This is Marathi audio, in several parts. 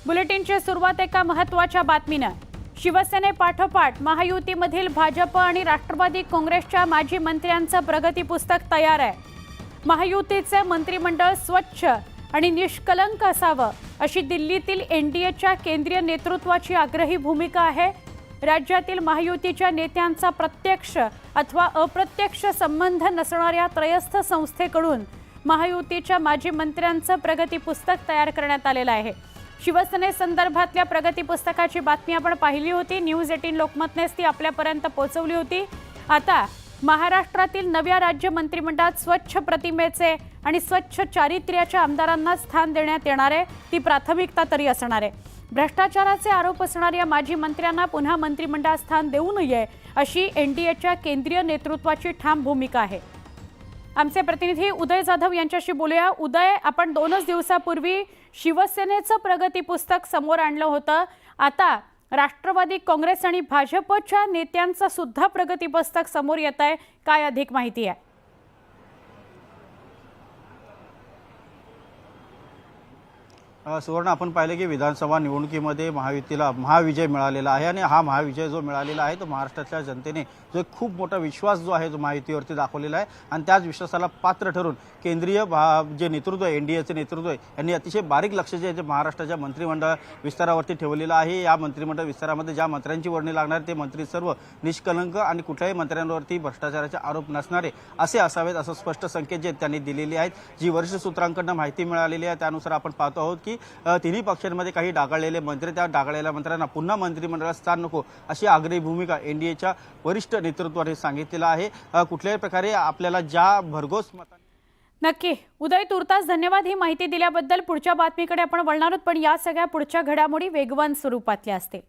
बुलेटिनची सुरुवात एका महत्त्वाच्या बातमीने। शिवसेनेपाठोपाठ महायुतीमधील भाजप आणि राष्ट्रवादी काँग्रेसच्या माजी मंत्र्यांचं प्रगती पुस्तक तयार आहे। महायुतीचे मंत्रिमंडळ स्वच्छ आणि निष्कलंक असावं अशी दिल्लीतील एनडीएच्या केंद्रीय नेतृत्वाची आग्रही भूमिका आहे। राज्यातील महायुतीच्या नेत्यांचा प्रत्यक्ष अथवा अप्रत्यक्ष संबंध नसणाऱ्या त्रयस्थ संस्थेकडून महायुतीच्या माजी मंत्र्यांचं प्रगती पुस्तक तयार करण्यात आलेलं आहे। शिवसेनेसंदर्भातल्या प्रगती पुस्तकाची बातमी आपण पाहिली होती। न्यूज 18 लोकमतनेच ती आपल्यापर्यंत पोहोचवली होती। आता महाराष्ट्रातील नव्या राज्य मंत्रिमंडळात स्वच्छ प्रतिमेचे आणि स्वच्छ चारित्र्याच्या आमदारांना स्थान देण्यात येणार आहे। ती प्राथमिकता तरी असणार आहे। भ्रष्टाचाराचे आरोप असणाऱ्या माजी मंत्र्यांना पुन्हा मंत्रिमंडळात स्थान देऊ नये अशी एनडीएच्या केंद्रीय नेतृत्वाची ठाम भूमिका आहे। आमचे प्रतिनिधी उदय जाधव यांच्याशी बोलूया। उदय, आपण 2 दिवसापूर्वी शिवसेनेचं प्रगती पुस्तक समोर आणलं होतं। आता राष्ट्रवादी काँग्रेस आणि भाजपच्या नेत्यांचं सुद्धा प्रगती पुस्तक समोर येत आहे। काय अधिक माहिती आहे? सुवर्ण, आपण पाहिलं की विधानसभा निवडणुकीमध्ये महायुतीला महाविजय मिळालेला आहे आणि हा महाविजय जो मिळालेला आहे तो महाराष्ट्रातल्या जनतेने जो एक खूप मोठा विश्वास जो आहे तो महायुतीवरती दाखवलेला आहे आणि त्याच विश्वासाला पात्र ठरून केंद्रीय जे नेतृत्व आहे, एनडीएचे नेतृत्व आहे, यांनी अतिशय बारीक लक्ष जे महाराष्ट्राच्या मंत्रिमंडळ विस्तारावरती ठेवलेलं आहे। या मंत्रिमंडळ विस्तारामध्ये ज्या मंत्र्यांची वर्णी लागणार ते मंत्री सर्व निष्कलंक आणि कुठल्याही मंत्र्यांवरती भ्रष्टाचाराचे आरोप नसणारे असे असावेत असं स्पष्ट संकेत जे त्यांनी दिलेले आहेत। जी वरिष्ठ सूत्रांकडून माहिती मिळालेली आहे त्यानुसार आपण पाहतो आहोत की तिन्ही पक्षांमध्ये काही डागाळलेले मंत्री, त्या डागाळलेल्या मंत्र्यांना पुन्हा मंत्रिमंडळात स्थान नको अशी आग्रही भूमिका एनडीएच्या वरिष्ठ नेतृत्वाने सांगितलेलं आहे। कुठल्याही प्रकारे आपल्याला ज्या भरघोस नक्की उदय, तुर्तास धन्यवाद ही माहिती दिल्याबद्दल। पुढच्या बातमीकडे आपण वळणार आहोत, पण या सगळ्या पुढच्या घडामोडी वेगवान स्वरूपातल्या असतील।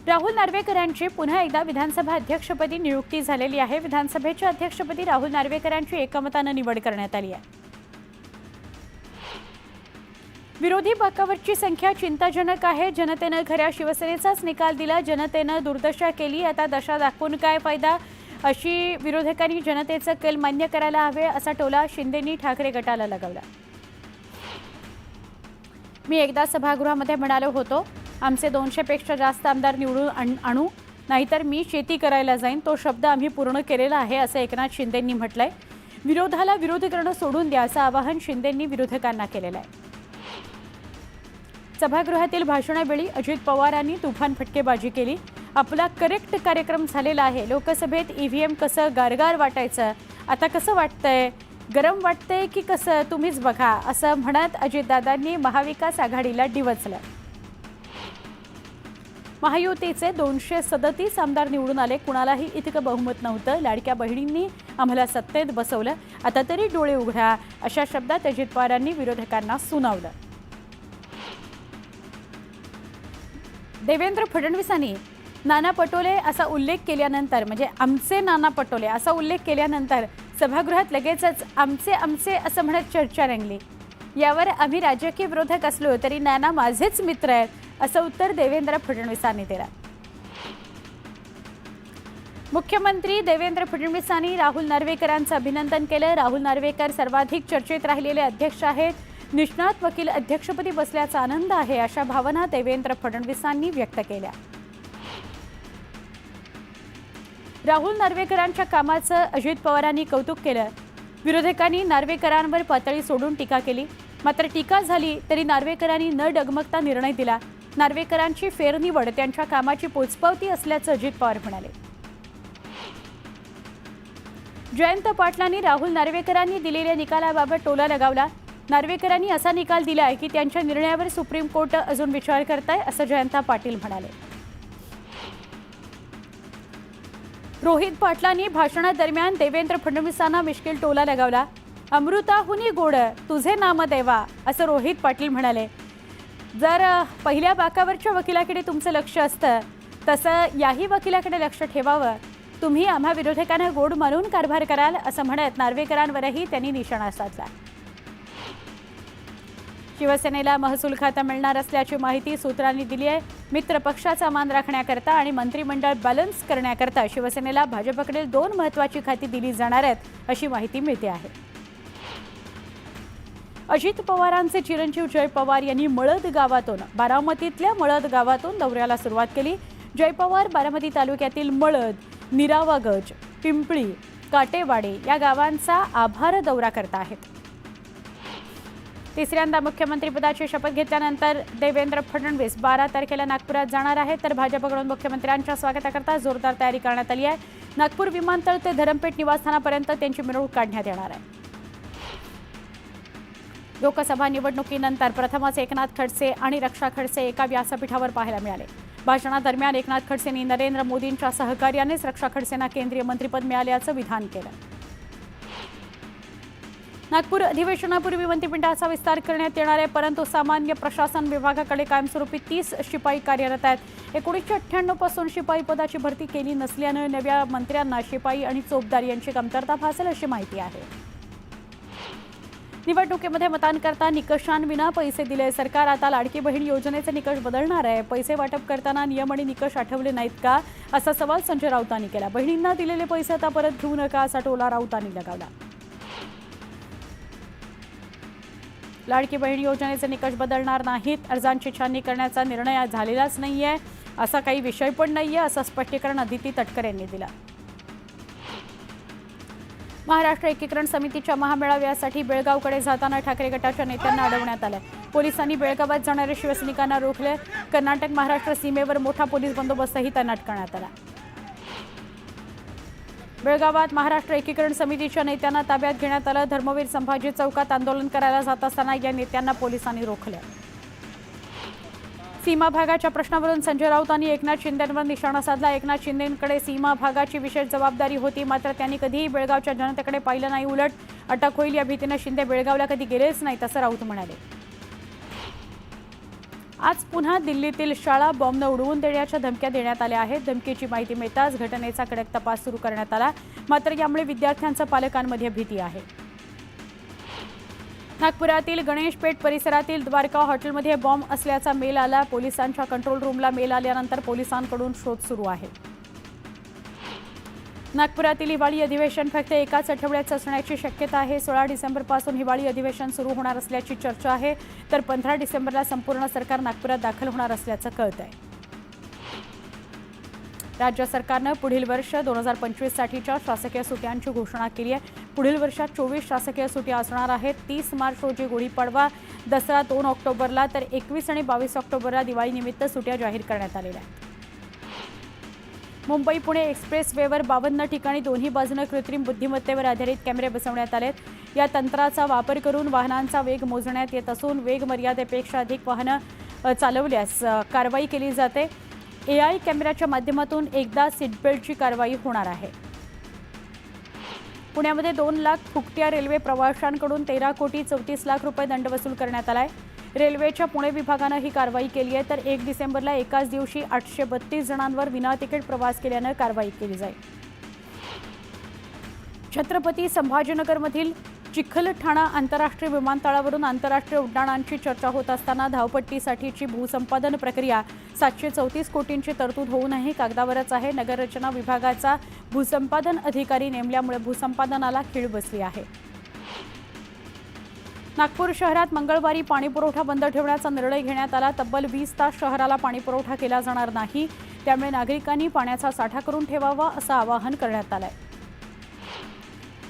राहुल नार्वेकर यांची पुन्हा एकदा विधानसभा अध्यक्षपदी नियुक्ती झालेली आहे। विधानसभेच्या अध्यक्षपदी राहुल नार्वेकर यांची एकमताने निवड करण्यात आली आहे। विरोधी बाकावरची संख्या चिंताजनक आहे। जनतेने खऱ्या शिवसेनेचाच निकाल दिला, जनतेने दुर्दशा केली, आता दशा दाखवून काय फायदा अशी विरोधकांनी जनतेचं कल मान्य करायला हवे असा टोला शिंदेंनी ठाकरे गटाला लगावला। मी एकदा सभागृहामध्ये म्हणालो होतो, आमचे 200 पेक्षा जास्त आमदार निवडून आणू, नाहीतर मी शेती करायला जाईन। तो शब्द आम्ही पूर्ण केलेला आहे असं एकनाथ शिंदेंनी म्हटलंय। विरोधाला विरोध करणं सोडून द्या असं आवाहन शिंदेंनी विरोधकांना केलेलं आहे। सभागृहातील भाषणावेळी अजित पवारांनी तुफान फटकेबाजी केली। आपला करेक्ट कार्यक्रम झालेला आहे। लोकसभेत ईव्हीएम कसं गारगार वाटायचं, आता कसं वाटतंय, गरम वाटतंय की कसं तुम्हीच बघा असं म्हणत अजितदादांनी महाविकास आघाडीला डिवचलं। महायुतीचे 237 आमदार निवडून आले, कुणालाही इतकं बहुमत नव्हतं। लाडक्या बहिणींनी आम्हाला सत्तेत बसवलं, आता तरी डोळे उघडा अशा शब्दात अजित पवारांनी विरोधकांना सुनावलं। देवेंद्र फडणवीसांनी नाना पटोले असा उल्लेख केल्यानंतर, म्हणजे आमचे नाना पटोले असा उल्लेख केल्यानंतर सभागृहात लगेचच आमचे आमचे असं म्हणत चर्चा रंगली। यावर आम्ही राजकीय विरोधक असलो तरी नाना माझेच मित्र आहेत असं उत्तर देवेंद्र फडणवीसांनी दिलं। मुख्यमंत्री देवेंद्र फडणवीसांनी राहुल नार्वेकरांचं अभिनंदन केलं। राहुल नार्वेकर सर्वाधिक चर्चेत राहिलेले अध्यक्ष आहेत। निष्णात वकील अध्यक्षपदी बसल्याचा आनंद आहे अशा भावना देवेंद्र फडणवीसांनी व्यक्त केल्या। राहुल नार्वेकरांच्या कामाचं अजित पवारांनी कौतुक केलं। विरोधकांनी नार्वेकरांवर पातळी सोडून टीका केली, मात्र टीका झाली तरी नार्वेकरांनी न डगमगता निर्णय दिला। नार्वेकरांची फेरनिवड त्यांच्या कामाची पोचपावती असल्याचं अजित पवार म्हणाले। जयंत पाटलांनी राहुल नार्वेकरांनी दिलेल्या निकालाबाबत टोला लगावला। नार्वेकरांनी असा निकाल दिलाय की त्यांच्या निर्णयावर सुप्रीम कोर्ट अजून विचार करताय असं जयंत पाटील म्हणाले। रोहित पाटलांनी भाषणादरम्यान देवेंद्र फडणवीसांना मिश्किल टोला लगावला। अमृताहुनी गोड तुझे नाम देवा असं रोहित पाटील म्हणाले। जर पहिल्या बाकावरच्या वकिलाकडे तुमचं लक्ष असतं तसं याही वकिलाकडे लक्ष ठेवावं। तुम्ही आम्हा विरोधकांना गोड मानून कारभार कराल असं म्हणत नार्वेकरांवरही त्यांनी निशाणा साधला। शिवसेनेला महसूल खाता मिळणार असल्याची माहिती सूत्रांनी दिली आहे। मित्र पक्षाचा मान राखण्याकरता आणि मंत्रिमंडळ बॅलन्स करण्याकरता शिवसेनेला भाजपकडे 2 महत्त्वाची खाती दिली जाणार आहेत अशी माहिती मिळते आहे। अजित पवारांचे चिरंजीव जय पवार यांनी मळद गावातून बारामतीतल्या मळद गावातून दौऱ्याला सुरुवात केली. जय पवार बारामती तालुक्यातील मळद, निरावागज, पिंपळी, काटेवाडे या गावांचा आभार दौरा करत आहेत. तिसऱ्यांदा मुख्यमंत्रीपदाची शपथ घेतल्यानंतर देवेंद्र फडणवीस 12 तारखेला नागपुरात जाणार आहेत. तर भाजपकडून मुख्यमंत्र्यांच्या स्वागताकरता जोरदार तयारी करण्यात आली आहे. नागपूर विमानतळ ते धरमपेठ निवासस्थानापर्यंत त्यांची मिरवणूक काढण्यात येणार आहे. लोकसभा निवडणुकीनंतर प्रथमच एकनाथ खडसे आणि रक्षा खडसे एका व्यासपीठावर पाहायला मिळाले. भाषणादरम्यान एकनाथ खडसेंनी नरेंद्र मोदींच्या सहकार्यानेच रक्षा खडसेंना केंद्रीय मंत्रिपद मिळाल्याचं विधान केलं. नागपूर अधिवेशनापूर्वी मंत्रिमंडळाचा विस्तार करण्यात येणार आहे, परंतु सामान्य प्रशासन विभागाकडे कायमस्वरूपी 30 शिपाई कार्यरत आहेत. 1998 पासून शिपाई पदाची भरती केली नसल्याने नव्या मंत्र्यांना शिपाई आणि चोपदार यांची कमतरता भासेल अशी माहिती आहे. निवडणुकीमध्ये मतदान करता निकषांविना पैसे दिले. सरकार आता लाडकी बहीण योजनेचे निकष बदलणार आहे. पैसे वाटप करताना नियम आणि निकष आठवले नाहीत का, असा सवाल संजय राऊतांनी केला. बहिणींना दिलेले पैसे आता परत घेऊ नका असा टोला राऊतांनी लगावला. लाडकी बहीण योजनेचे निकष बदलणार नाहीत. अर्जांची छाननी करण्याचा निर्णय झालेलाच नाहीये, असा काही विषय पण नाहीये, असं स्पष्टीकरण अदिती तटकरे यांनी दिलं. महाराष्ट्र एकीकरण समितीच्या महामेळाव्यासाठी बेळगावकडे जाताना ठाकरे गटाच्या नेत्यांना अडवण्यात आलं. पोलिसांनी बेळगावात जाणाऱ्या शिवसैनिकांना रोखले. कर्नाटक महाराष्ट्र सीमेवर मोठा पोलीस बंदोबस्तही तैनात करण्यात आला. बेळगावात महाराष्ट्र एकीकरण समितीच्या नेत्यांना ताब्यात घेण्यात आलं. धर्मवीर संभाजी चौकात आंदोलन करायला जात असताना या नेत्यांना पोलिसांनी रोखलं. सीमा भागाच्या प्रश्नावरून संजय राऊतांनी एकनाथ शिंदेंवर निशाणा साधला. एकनाथ शिंदेंकडे सीमा भागाची विशेष जबाबदारी होती, मात्र त्यांनी कधीही बेळगावच्या जनतेकडे पाहिलं नाही. उलट अटक होईल या भीतीने शिंदे बेळगावला कधी गेलेच नाही, तसं राऊत म्हणाले. आज पुन्हा दिल्लीतील शाळा बॉम्बनं उडवून देण्याच्या धमक्या देण्यात आल्या आहेत. धमकीची माहिती मिळताच घटनेचा कडक तपास सुरू करण्यात आला, मात्र यामुळे विद्यार्थ्यांच्या पालकांमध्ये भीती आहे. नागपुरातील गणेशपेठ परिसरातील द्वारका हॉटेलमध्ये बॉम्ब असल्याचा मेल आला. पोलिसांच्या कंट्रोल रूमला मेल आल्यानंतर पोलिसांकडून शोध सुरू आहे. नागपुरातील हिवाळी अधिवेशन फक्त एकाच आठवड्यात असण्याची शक्यता आहे. 16 डिसेंबरपासून हिवाळी अधिवेशन सुरू होणार असल्याची चर्चा आहे, तर 15 डिसेंबरला संपूर्ण सरकार नागपुरात दाखल होणार असल्याचं कळत आहे. राज्य सरकारनं पुढील वर्ष 2025 साठीच्या शासकीय सुट्ट्यांची घोषणा केली आहे. पुढील वर्षात 24 शासकीय सुट्ट्या असणार आहेत. 30 मार्च रोजी गुढीपाडवा, दसरा 2 ऑक्टोबरला, तर 21 आणि 22 ऑक्टोबरला दिवाळीनिमित्त सुट्ट्या जाहीर करण्यात आलेल्या आहेत. मुंबई पुणे एक्सप्रेस वेवर 52 ठिकाणी दोन्ही बाजूने कृत्रिम बुद्धिमत्तेवर आधारित कॅमेरे बसवण्यात आलेत. या तंत्राचा वापर करून वाहनांचा वेग मोजण्यात येत असून वेग मर्यादेपेक्षा अधिक वाहनं चालवल्यास कारवाई केली जाते. AI कॅमेऱ्याच्या माध्यमातून एकदा सीटबेल्टची कारवाई होणार आहे. पुण्यामध्ये 2 लाख फुकट्या रेल्वे प्रवाशांकडून 13 कोटी 34 लाख रुपये दंड वसूल करण्यात आलाय. रेल्वेच्या पुणे विभागानं ही कारवाई केली आहे, तर 1 डिसेंबरला एकाच दिवशी 832 जणांवर विना तिकीट प्रवास केल्यानं कारवाई केली जाईल. छत्रपती संभाजीनगरमधील चिखलठाणा आंतरराष्ट्रीय विमानतळावरून आंतरराष्ट्रीय उड्डाणांची चर्चा होत असताना धावपट्टीसाठीची भूसंपादन प्रक्रिया 734 कोटींची तरतूद होऊनही कागदावरच आहे. नगररचना विभागाचा भूसंपादन अधिकारी नेमल्यामुळे भूसंपादनाला खीळ बसली आहे. नागपूर शहरात मंगळवारी पाणीपुरवठा बंद ठेवण्याचा निर्णय घेण्यात आला. तब्बल 20 तास शहराला पाणीपुरवठा केला जाणार नाही, त्यामुळे नागरिकांनी पाण्याचा साठा करून ठेवावा असं आवाहन करण्यात आलंय.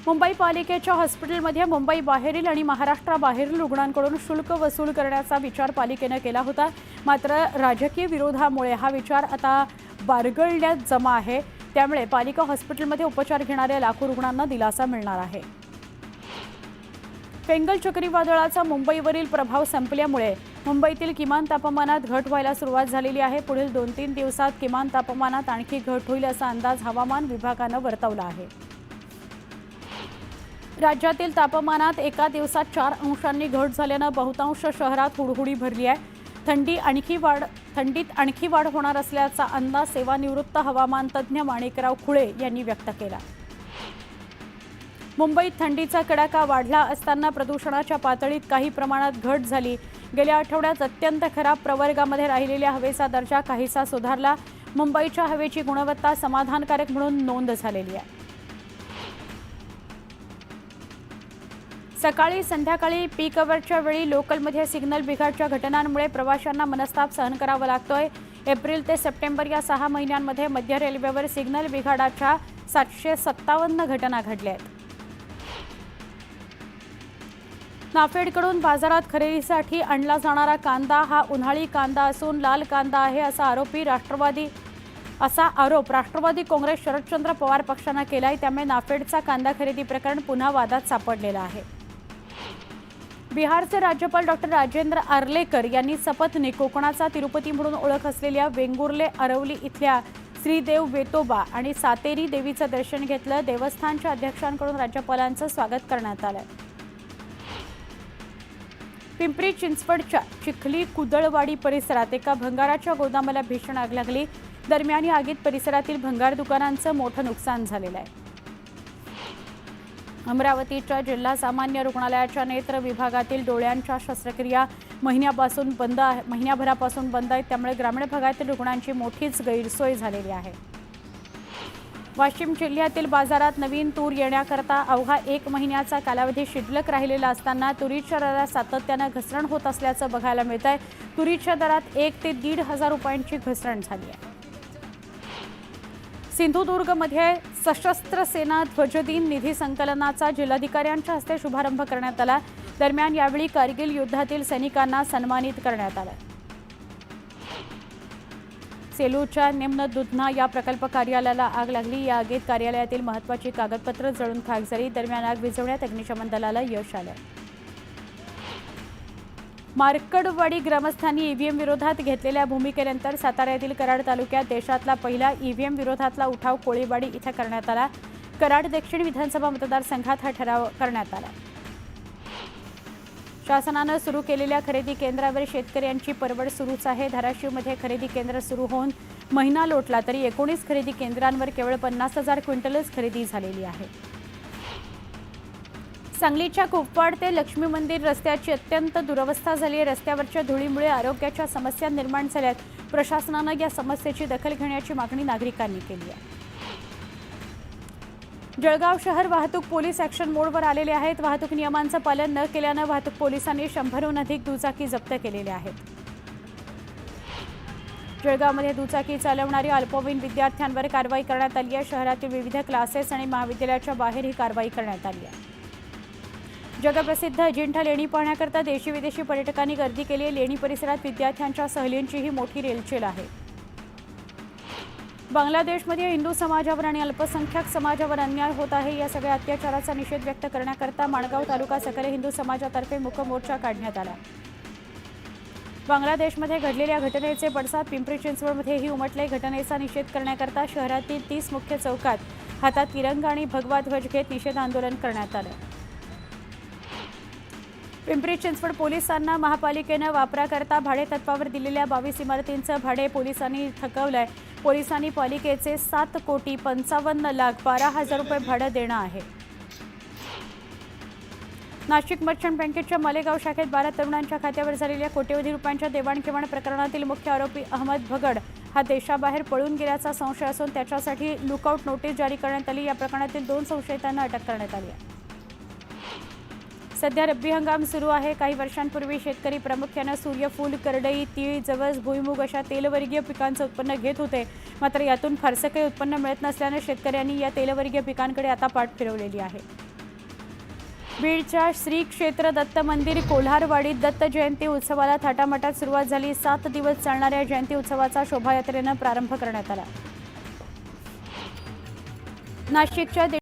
मुंबई पालिकेच्या हॉस्पिटलमध्ये मुंबई बाहेरील आणि महाराष्ट्राबाहेरील रुग्णांकडून शुल्क वसूल करण्याचा विचार पालिकेनं केला होता, मात्र राजकीय विरोधामुळे हा विचार आता बारगळण्यात जमा आहे. त्यामुळे पालिका हॉस्पिटलमध्ये उपचार घेणाऱ्या लाखो रुग्णांना दिलासा मिळणार आहे. फेंगल चक्रीवादळाचा मुंबईवरील प्रभाव संपल्यामुळे मुंबईतील किमान तापमानात घट व्हायला सुरुवात झालेली आहे. पुढील 2-3 दिवसात किमान तापमानात आणखी घट होईल असा अंदाज हवामान विभागानं वर्तवला आहे. राज्यातील तापमानात एका दिवसात 4 अंशांनी घट झाल्यानं बहुतांश शहरात हुडहुडी भरली आहे. थंडीत आणखी वाढ होणार असल्याचा अंदाज सेवानिवृत्त हवामान तज्ज्ञ माणिकराव खुळे यांनी व्यक्त केला. मुंबईत थंडीचा कडाका वाढला असताना प्रदूषणाच्या पातळीत काही प्रमाणात घट झाली. गेल्या आठवड्यात अत्यंत खराब प्रवर्गामध्ये राहिलेल्या हवेचा दर्जा काहीसा सुधारला. मुंबईच्या हवेची गुणवत्ता समाधानकारक म्हणून नोंद झालेली आहे. सकाळी संध्याकाळी पीक अवरच्या वेळी लोकलमध्ये सिग्नल बिघाडच्या घटनांमुळे प्रवाशांना मनस्ताप सहन करावा लागतोय। एप्रिल ते सप्टेंबर या 6 महिन्यांमध्ये मध्य रेल्वेवर सिग्नल बिघाडाच्या 757 घटना घडल्या आहेत। नाफेडकडून बाजारात खरेदीसाठी आणला जाणारा कांदा हा उन्हाळी कांदा असून लाल कांदा आहे असा आरोप राष्ट्रवादी काँग्रेस शरदचंद्र पवार पक्षाने केलाय। त्यामुळे नाफेडचा कांदा खरेदी प्रकरण पुन्हा वादात सापडलेलं आहे। बिहारचे राज्यपाल डॉक्टर राजेंद्र आर्लेकर यांनी सपत्नीक कोकणाचा तिरुपती म्हणून ओळख असलेल्या वेंगुर्ले अरवली इथल्या श्रीदेव वेतोबा आणि सातेरी देवीचं दर्शन घेतलं। देवस्थानच्या अध्यक्षांकडून राज्यपालांचं स्वागत करण्यात आलं। पिंपरी चिंचवडच्या चिखली कुदळवाडी परिसरात एका भंगाराच्या गोदामाला भीषण आग लागली। दरम्यान या आगीत परिसरातील भंगार दुकानांचं मोठं नुकसान झालेलं आहे। अमरावतीच्या जिल्हा सामान्य रुग्णालयाच्या नेत्र विभागातील डोळ्यांच्या शस्त्रक्रिया महिन्याभरापासून बंद आहेत। त्यामुळे ग्रामीण भागातील रुग्णांची मोठीच गैरसोय झालेली आहे। वाशिम जिल्ह्यातील बाजारात नवीन तूर येण्याकरता अवघा 1 महिन्याचा कालावधी शिल्लक राहिलेला असताना तुरीच्या दरात सातत्यानं घसरण होत असल्याचं बघायला मिळतंय। तुरीच्या दरात 1 ते 1,500 रुपयांची घसरण झाली आहे। सिंधुदुर्गमध्ये सशस्त्र सेना ध्वजदिन निधी संकलनाचा जिल्हाधिकाऱ्यांच्या हस्ते शुभारंभ करण्यात आला। दरम्यान यावेळी कारगिल युद्धातील सैनिकांना सन्मानित करण्यात आलं। सेलूच्या निम्न दुधना या प्रकल्प कार्यालयाला आग लागली। या आगीत कार्यालयातील महत्त्वाची कागदपत्र जळून खाक झाली। दरम्यान आग विझवण्यात अग्निशमन दलाला यश आलं। मार्कडवाडी ग्रामस्थांनी ईव्हीएम विरोधात घेतलेल्या भूमिकेनंतर सातारा येथील कराड तालुक्यात देशातला पहिला ईव्हीएम विरोधातला उठाव कोळीवाडी इथं करण्यात आला। कराड दक्षिण विधानसभा मतदारसंघात हा ठराव करण्यात आला। शासनानं सुरू केलेल्या खरेदी केंद्रावर शेतकऱ्यांची परवड सुरूच आहे। धाराशिवमध्ये खरेदी केंद्र सुरू होऊन महिना लोटला तरी 19 खरेदी केंद्रांवर केवळ 50,000 क्विंटलच खरेदी झालेली आहे। सांगलीच्या कुपवाड ते लक्ष्मी मंदिर रस्त्याची अत्यंत दुरवस्था झाली आहे। रस्त्यावरच्या धुळीमुळे आरोग्याच्या समस्या निर्माण झाल्यात। प्रशासनानं या समस्येची दखल घेण्याची मागणी नागरिकांनी केली आहे। जळगाव शहर वाहतूक पोलीस ॲक्शन मोडवर आलेले आहेत। वाहतूक नियमांचं पालन न केल्यानं वाहतूक पोलिसांनी 100हून अधिक दुचाकी जप्त केलेल्या आहेत। जळगावमध्ये दुचाकी चालवणाऱ्या अल्पवयीन विद्यार्थ्यांवर कारवाई करण्यात आली आहे। शहरातील विविध क्लासेस आणि महाविद्यालयाच्या बाहेर ही कारवाई करण्यात आली आहे। जगप्रसिद्ध अजिंठा लेणी पाहण्याकरता देशी विदेशी पर्यटकांनी गर्दी केली आहे। लेणी परिसरात विद्यार्थ्यांच्या सहलींचीही मोठी रेलचेल आहे। बांगलादेशमध्ये हिंदू समाजावर आणि अल्पसंख्याक समाजावर अन्याय होत आहे। या सगळ्या अत्याचाराचा निषेध व्यक्त करण्याकरता माणगाव तालुका सकल हिंदू समाजातर्फे मूक मोर्चा काढण्यात आला। बांगलादेशमध्ये घडलेल्या घटनेचे पडसाद पिंपरी चिंचवडमध्येही उमटले। घटनेचा निषेध करण्याकरता शहरातील 30 मुख्य चौकात हातात तिरंगा आणि भगवा ध्वज घेत निषेध आंदोलन करण्यात आलं। पिंपरी चिंचवड पोलिसांना महापालिकेनं वापराकरता भाडेतत्वावर दिलेल्या 22 इमारतींचं भाडे पोलिसांनी थकवलंय। पोलिसांनी पालिकेचे 7,55,12,00,000 रुपये भाडं देणं आहे। नाशिक मर्चंट बँकेच्या मालेगाव शाखेत 12 तरुणांच्या खात्यावर झालेल्या कोट्यवधी रुपयांच्या देवाणघेवाण प्रकरणातील मुख्य आरोपी अहमद भगड हा देशाबाहेर पळून गेल्याचा संशय असून त्याच्यासाठी लुकआउट नोटीस जारी करण्यात आली। या प्रकरणातील 2 संशयितांना अटक करण्यात आली आहे। सध्या रब्बी हंगाम सुरू आहे। काही वर्षांपूर्वी शेतकरी प्रामुख्याने सूर्यफूल, करडई, तीळ, जवस, भुईमूग अशा तेलवर्गीय पिकांचं उत्पन्न घेत होते। मात्र यातून फारसं काही उत्पन्न मिळत नसल्याने शेतकऱ्यांनी या तेलवर्गीय पिकांकडे आता पाठ फिरवलेली आहे। बीडच्या श्री क्षेत्र दत्त मंदिर कोल्हारवाडीत दत्त जयंती उत्सवाला थाटामाटात सुरुवात झाली। 7 दिवस चालणाऱ्या जयंती उत्सवाचा शोभायात्रेनं प्रारंभ करण्यात आला। नाशिकच्या